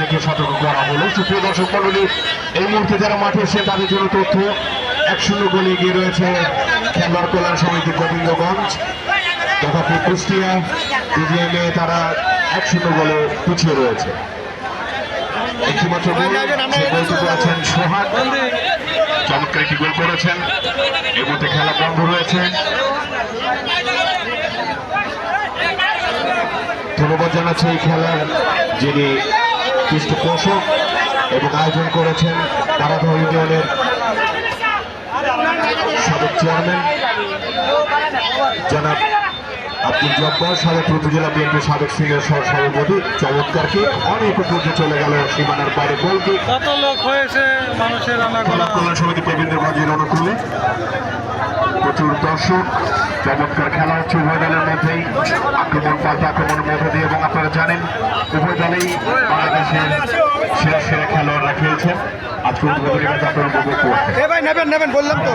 তাদেরকে সতর্ক করা হলো। সুপ্রিয় দর্শক মণ্ডলী, এই মুহূর্তে যারা মাঠে এসেছেন তাদের জন্য তথ্য, 1-0 গোলে এগিয়ে রয়েছে খেলোয়াড় কল্যাণ সমিতি গোবিন্দগঞ্জ তথা কুষ্টিয়া। বিজিএমএ তারা 1-0 গোলে পিছিয়ে রয়েছে। একটিমাত্র গোলটি করেছেন সোহাগ, চমৎকার একটি গোল করেছেন। এই মুহূর্তে খেলা বন্ধ রয়েছে। ধন্যবাদ জানাচ্ছি এই খেলার যিনি পৃষ্ঠপোষক এবং আয়োজন করেছেন তারাধর ইউনিয়নের সাবেক চেয়ারম্যান জনাব আব্দুল জব্বার, সাবেক উপজেলা বিএনপি সাবেক সিনিয়র সভাপতি। চমৎকারকে অনেক উপরে চলে গেল সীমানার বাইরে গোলটি। কত লোক হয়েছে মানুষের কল্যাণ সমিতি গোবিন্দগঞ্জের অনুকূলে প্রচুর দর্শক। চমৎকার খেলা হচ্ছে উভয় দলের মধ্যেই, আক্রমণ পাল্টা আক্রমণের মধ্যে দিয়ে। এবং আপনারা জানেন উভয় দলেই বাংলাদেশের সেরা সেরা খেলোয়াড়রা খেলছেন। আজকে উদ্বোধনী ম্যাচ আপনারা উপভোগ করছেন। নেবেন বললাম তো।